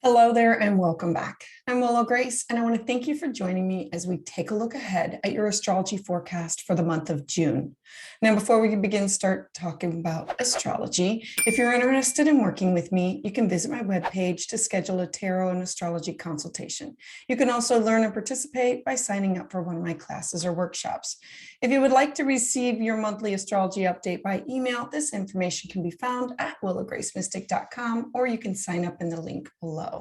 Hello there and welcome back. I'm Willow Grace, and I want to thank you for joining me as we take a look ahead at your astrology forecast for the month of June. Now, before we start talking about astrology, if you're interested in working with me, you can visit my webpage to schedule a tarot and astrology consultation. You can also learn and participate by signing up for one of my classes or workshops. If you would like to receive your monthly astrology update by email, this information can be found at willowgracemystic.com, or you can sign up in the link below.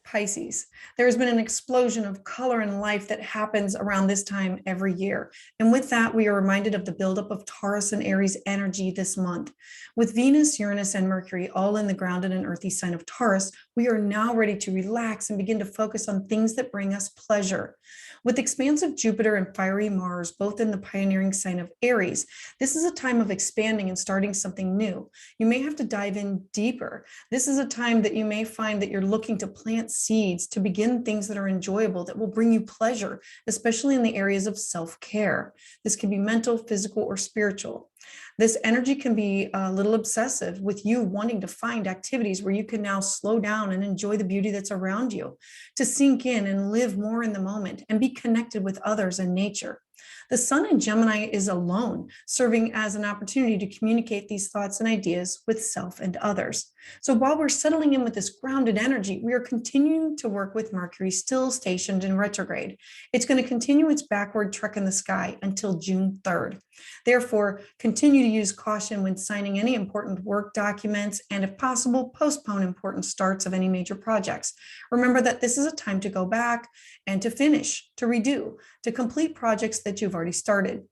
Pisces, there has been an explosion of color and life that happens around this time every year. And with that, we are reminded of the buildup of Taurus and Aries energy this month. With Venus, Uranus, and Mercury all in the grounded and earthy sign of Taurus, we are now ready to relax and begin to focus on things that bring us pleasure. With expansive Jupiter and fiery Mars, both in the pioneering sign of Aries, this is a time of expanding and starting something new. You may have to dive in deeper. This is a time that you may find that you're looking to plant seeds to begin things that are enjoyable, that will bring you pleasure, especially in the areas of self-care. This can be mental, physical, or spiritual. This energy can be a little obsessive, with you wanting to find activities where you can now slow down and enjoy the beauty that's around you, to sink in and live more in the moment and be connected with others and nature. The sun in Gemini is alone, serving as an opportunity to communicate these thoughts and ideas with self and others. So while we're settling in with this grounded energy, we are continuing to work with Mercury still stationed in retrograde. It's going to continue its backward trek in the sky until June 3rd. Therefore, continue to use caution when signing any important work documents, and if possible, postpone important starts of any major projects. Remember that this is a time to go back and to finish, to redo, to complete projects that you've already started.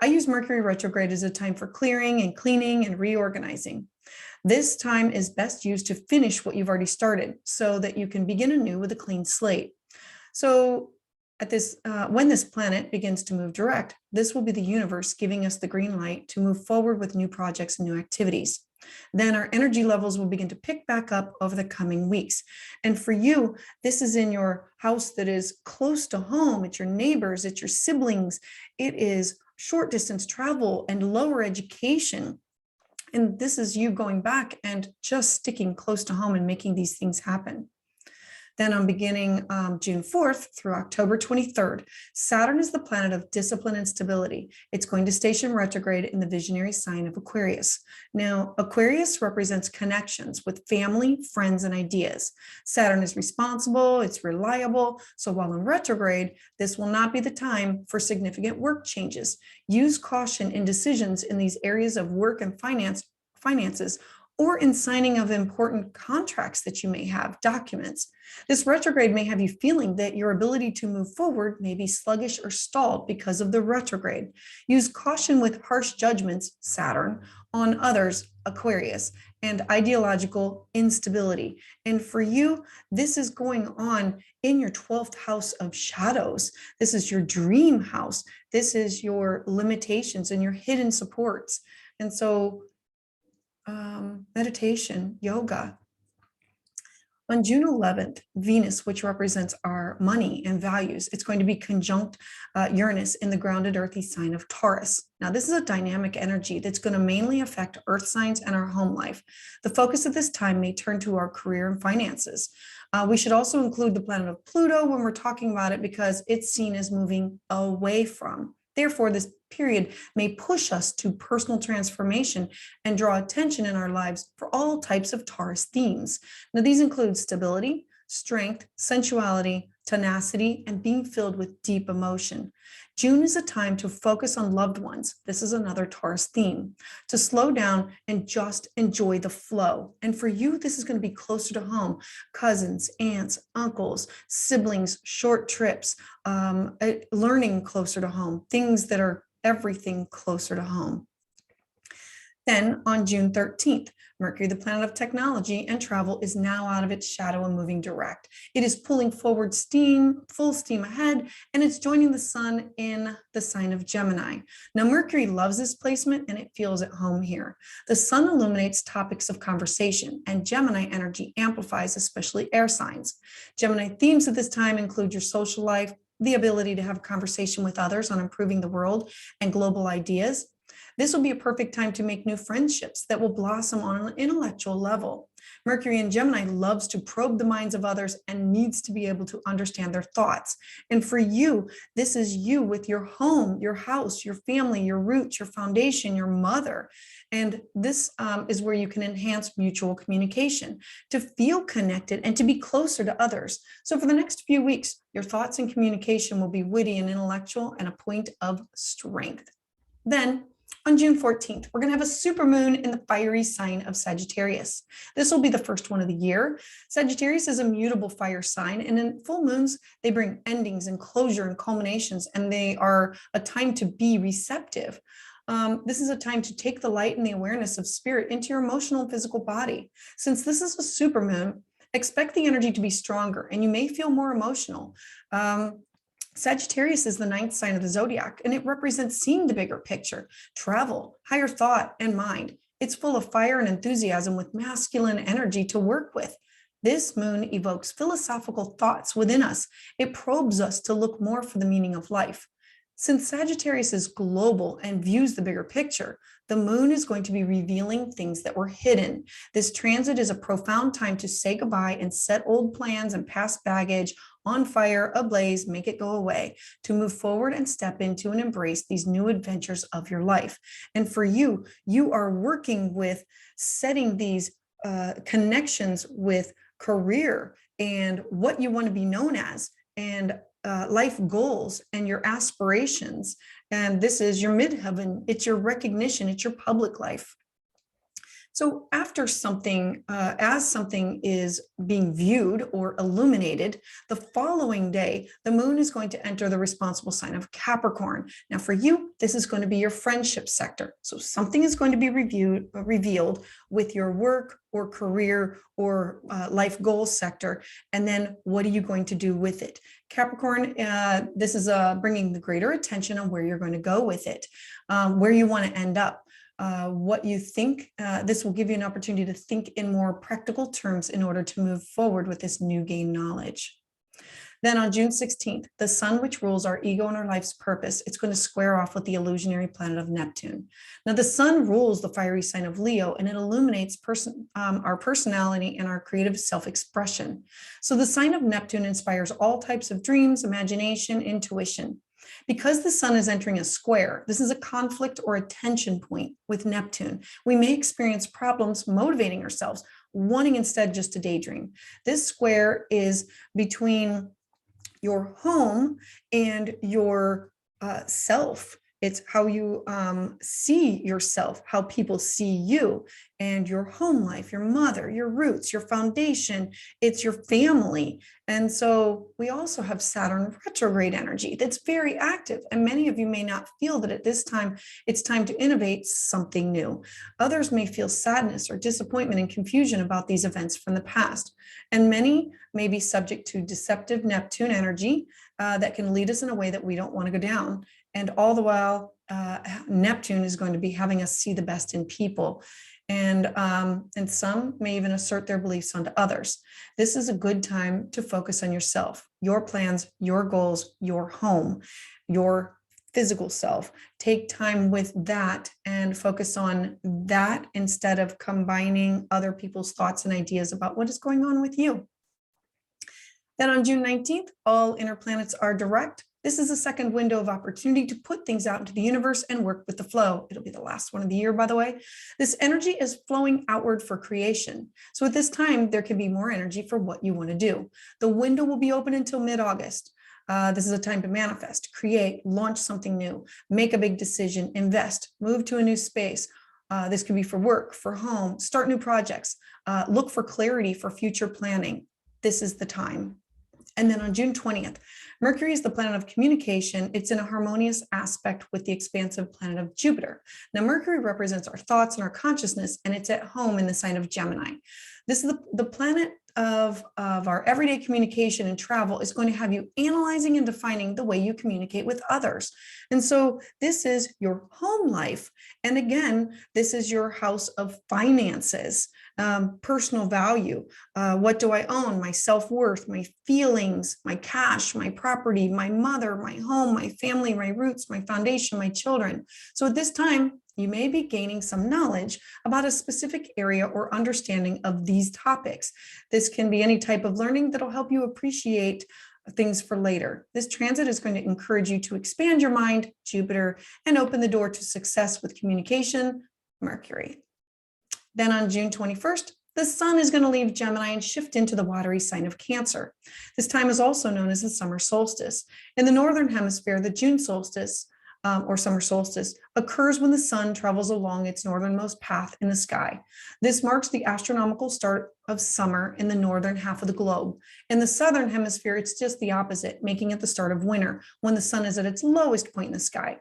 I use Mercury retrograde as a time for clearing and cleaning and reorganizing. This time is best used to finish what you've already started so that you can begin anew with a clean slate. So when this planet begins to move direct, this will be the universe giving us the green light to move forward with new projects and new activities. Then our energy levels will begin to pick back up over the coming weeks. And for you, this is in your house that is close to home. It's your neighbors, it's your siblings, it is short distance travel and lower education. And this is you going back and just sticking close to home and making these things happen. Then on beginning June 4th through October 23rd, Saturn is the planet of discipline and stability. It's going to station retrograde in the visionary sign of Aquarius. Now, Aquarius represents connections with family, friends, and ideas. Saturn is responsible, it's reliable. So while in retrograde, this will not be the time for significant work changes. Use caution in decisions in these areas of work and finances, or in signing of important contracts that you may have, documents. This retrograde may have you feeling that your ability to move forward may be sluggish or stalled because of the retrograde. Use caution with harsh judgments, Saturn, on others, Aquarius, and ideological instability. And for you, this is going on in your 12th house of shadows. This is your dream house. This is your limitations and your hidden supports. And so meditation, yoga. On June 11th, Venus, which represents our money and values, it's going to be conjunct Uranus in the grounded earthy sign of Taurus. Now, this is a dynamic energy that's going to mainly affect earth signs and our home life. The focus of this time may turn to our career and finances. We should also include the planet of Pluto when we're talking about it, because it's seen as moving away from. Therefore, this period may push us to personal transformation and draw attention in our lives for all types of Taurus themes. Now, these include stability, strength, sensuality, tenacity, and being filled with deep emotion. June is a time to focus on loved ones. This is another Taurus theme. To slow down and just enjoy the flow. And for you, this is going to be closer to home. Cousins, aunts, uncles, siblings, short trips, learning closer to home, things that are everything closer to home. Then on June 13th, Mercury, the planet of technology and travel, is now out of its shadow and moving direct. It is pulling forward steam, full steam ahead, and it's joining the sun in the sign of Gemini. Now, Mercury loves this placement and it feels at home here. The sun illuminates topics of conversation, and Gemini energy amplifies especially air signs. Gemini themes at this time include your social life, the ability to have a conversation with others on improving the world and global ideas. This will be a perfect time to make new friendships that will blossom on an intellectual level. Mercury in Gemini loves to probe the minds of others and needs to be able to understand their thoughts. And for you, this is you with your home, your house, your family, your roots, your foundation, your mother. And this is where you can enhance mutual communication, to feel connected and to be closer to others. So for the next few weeks, your thoughts and communication will be witty and intellectual and a point of strength. Then on June 14th, we're going to have a supermoon in the fiery sign of Sagittarius. This will be the first one of the year. Sagittarius is a mutable fire sign, and in full moons, they bring endings and closure and culminations, and they are a time to be receptive. This is a time to take the light and the awareness of spirit into your emotional and physical body. Since this is a supermoon, expect the energy to be stronger, and you may feel more emotional. Sagittarius is the 9th sign of the zodiac, and it represents seeing the bigger picture, travel, higher thought, and mind. It's full of fire and enthusiasm with masculine energy to work with. This moon evokes philosophical thoughts within us. It probes us to look more for the meaning of life. Since Sagittarius is global and views the bigger picture, the moon is going to be revealing things that were hidden. This transit is a profound time to say goodbye and set old plans and past baggage on fire, ablaze, make it go away, to move forward and step into and embrace these new adventures of your life. And for you, you are working with setting these connections with career and what you want to be known as, and life goals and your aspirations. And this is your midheaven. It's your recognition. It's your public life. So after something, as something is being viewed or illuminated, the following day, the moon is going to enter the responsible sign of Capricorn. Now for you, this is going to be your friendship sector. So something is going to be revealed with your work or career or life goals sector. And then what are you going to do with it? Capricorn, this is bringing the greater attention on where you're going to go with it, where you want to end up. What you think. This will give you an opportunity to think in more practical terms in order to move forward with this new gained knowledge. Then on June 16th, the sun, which rules our ego and our life's purpose, it's going to square off with the illusionary planet of Neptune. Now, the sun rules the fiery sign of Leo, and it illuminates our personality and our creative self-expression. So the sign of Neptune inspires all types of dreams, imagination, intuition. Because the sun is entering a square, this is a conflict or a tension point with Neptune. We may experience problems motivating ourselves, wanting instead just to daydream. This square is between your home and your self. It's how you see yourself, how people see you, and your home life, your mother, your roots, your foundation, it's your family. And so we also have Saturn retrograde energy that's very active. And many of you may not feel that at this time, it's time to innovate something new. Others may feel sadness or disappointment and confusion about these events from the past. And many may be subject to deceptive Neptune energy that can lead us in a way that we don't want to go down. And all the while, Neptune is going to be having us see the best in people. And some may even assert their beliefs onto others. This is a good time to focus on yourself, your plans, your goals, your home, your physical self. Take time with that and focus on that instead of combining other people's thoughts and ideas about what is going on with you. Then on June 19th, all inner planets are direct. This is a second window of opportunity to put things out into the universe and work with the flow. It'll be the last one of the year, by the way. This energy is flowing outward for creation. So at this time, there can be more energy for what you want to do. The window will be open until mid-August. This is a time to manifest, create, launch something new, make a big decision, invest, move to a new space. This could be for work, for home, start new projects, look for clarity for future planning. This is the time. And then on June 20th, Mercury is the planet of communication. It's in a harmonious aspect with the expansive planet of Jupiter. Now, Mercury represents our thoughts and our consciousness, and it's at home in the sign of Gemini. This is the planet of our everyday communication and travel is going to have you analyzing and defining the way you communicate with others. And so this is your home life. And again, this is your house of finances, personal value. What do I own? My self-worth, my feelings, my cash, my property, my mother, my home, my family, my roots, my foundation, my children. So at this time, you may be gaining some knowledge about a specific area or understanding of these topics. This can be any type of learning that'll help you appreciate things for later. This transit is going to encourage you to expand your mind, Jupiter, and open the door to success with communication, Mercury. Then on June 21st, the sun is going to leave Gemini and shift into the watery sign of Cancer. This time is also known as the summer solstice. In the northern hemisphere, the June solstice or summer solstice occurs when the sun travels along its northernmost path in the sky. This marks the astronomical start of summer in the northern half of the globe. In the southern hemisphere, it's just the opposite, making it the start of winter when the sun is at its lowest point in the sky.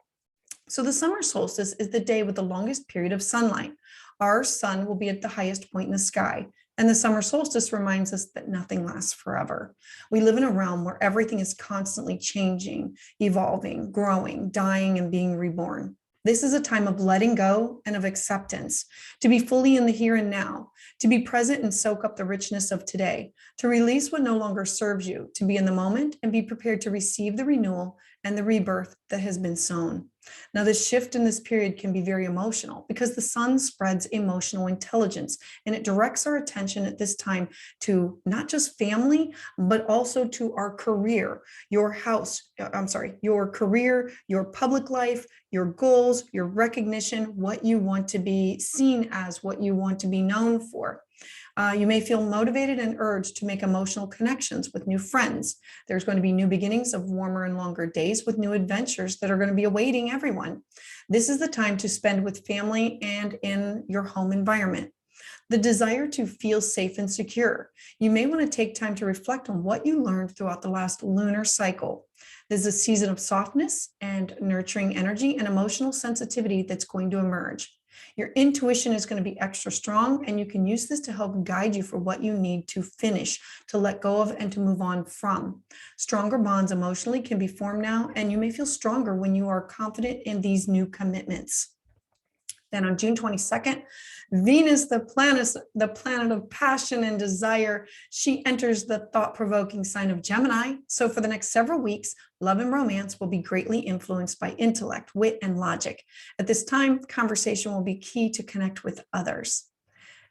So the summer solstice is the day with the longest period of sunlight. Our sun will be at the highest point in the sky. And the summer solstice reminds us that nothing lasts forever. We live in a realm where everything is constantly changing, evolving, growing, dying, and being reborn. This is a time of letting go and of acceptance, to be fully in the here and now, to be present and soak up the richness of today, to release what no longer serves you, to be in the moment and be prepared to receive the renewal and the rebirth that has been sown. Now, this shift in this period can be very emotional because the sun spreads emotional intelligence, and it directs our attention at this time to not just family, but also to our career, your career, your public life, your goals, your recognition, what you want to be seen as, what you want to be known for. You may feel motivated and urged to make emotional connections with new friends. There's going to be new beginnings of warmer and longer days with new adventures that are going to be awaiting everyone. This is the time to spend with family and in your home environment. The desire to feel safe and secure. You may want to take time to reflect on what you learned throughout the last lunar cycle. This is a season of softness and nurturing energy and emotional sensitivity that's going to emerge. Your intuition is going to be extra strong, and you can use this to help guide you for what you need to finish, to let go of, and to move on from. Stronger bonds emotionally can be formed now, and you may feel stronger when you are confident in these new commitments. Then on June 22nd, Venus, the planet of passion and desire, she enters the thought-provoking sign of Gemini. So for the next several weeks, love and romance will be greatly influenced by intellect, wit, and logic. At this time, conversation will be key to connect with others.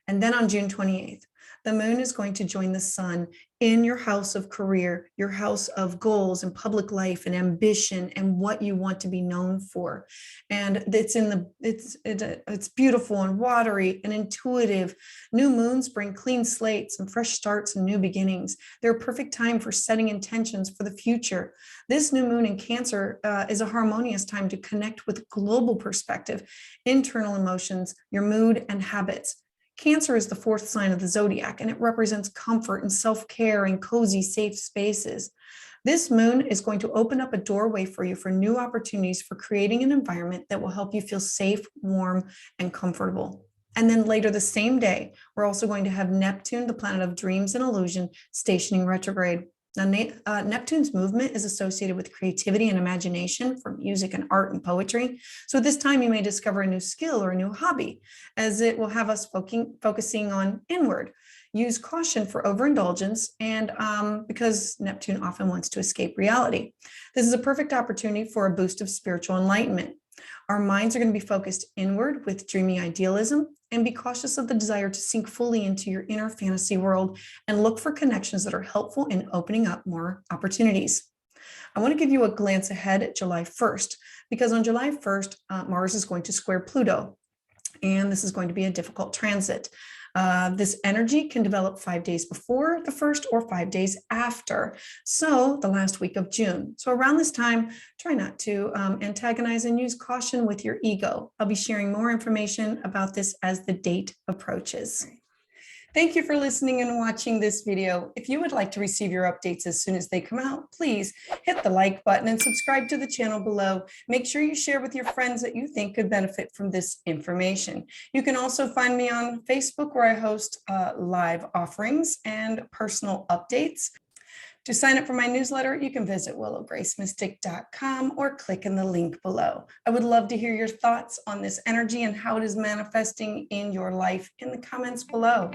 And then on June 28th, the moon is going to join the sun in your house of career, your house of goals and public life and ambition and what you want to be known for. And it's beautiful and watery and intuitive. New moons bring clean slates and fresh starts and new beginnings. They're a perfect time for setting intentions for the future. This new moon in Cancer is a harmonious time to connect with global perspective, internal emotions, your mood and habits. Cancer is the fourth sign of the zodiac, and it represents comfort and self-care and cozy, safe spaces. This moon is going to open up a doorway for you for new opportunities for creating an environment that will help you feel safe, warm, and comfortable. And then later the same day, we're also going to have Neptune, the planet of dreams and illusion, stationing retrograde. Now, Neptune's movement is associated with creativity and imagination for music and art and poetry. So at this time, you may discover a new skill or a new hobby, as it will have us focusing on inward. Use caution for overindulgence, and because Neptune often wants to escape reality. This is a perfect opportunity for a boost of spiritual enlightenment. Our minds are going to be focused inward with dreamy idealism, and be cautious of the desire to sink fully into your inner fantasy world and look for connections that are helpful in opening up more opportunities. I want to give you a glance ahead at July 1st, because on July 1st, Mars is going to square Pluto, and this is going to be a difficult transit. This energy can develop 5 days before the 1st or 5 days after, so the last week of June. So around this time, try not to antagonize and use caution with your ego. I'll be sharing more information about this as the date approaches. Thank you for listening and watching this video. If you would like to receive your updates as soon as they come out, please hit the like button and subscribe to the channel below. Make sure you share with your friends that you think could benefit from this information. You can also find me on Facebook, where I host live offerings and personal updates. To sign up for my newsletter, you can visit willowgracemystic.com or click in the link below. I would love to hear your thoughts on this energy and how it is manifesting in your life in the comments below.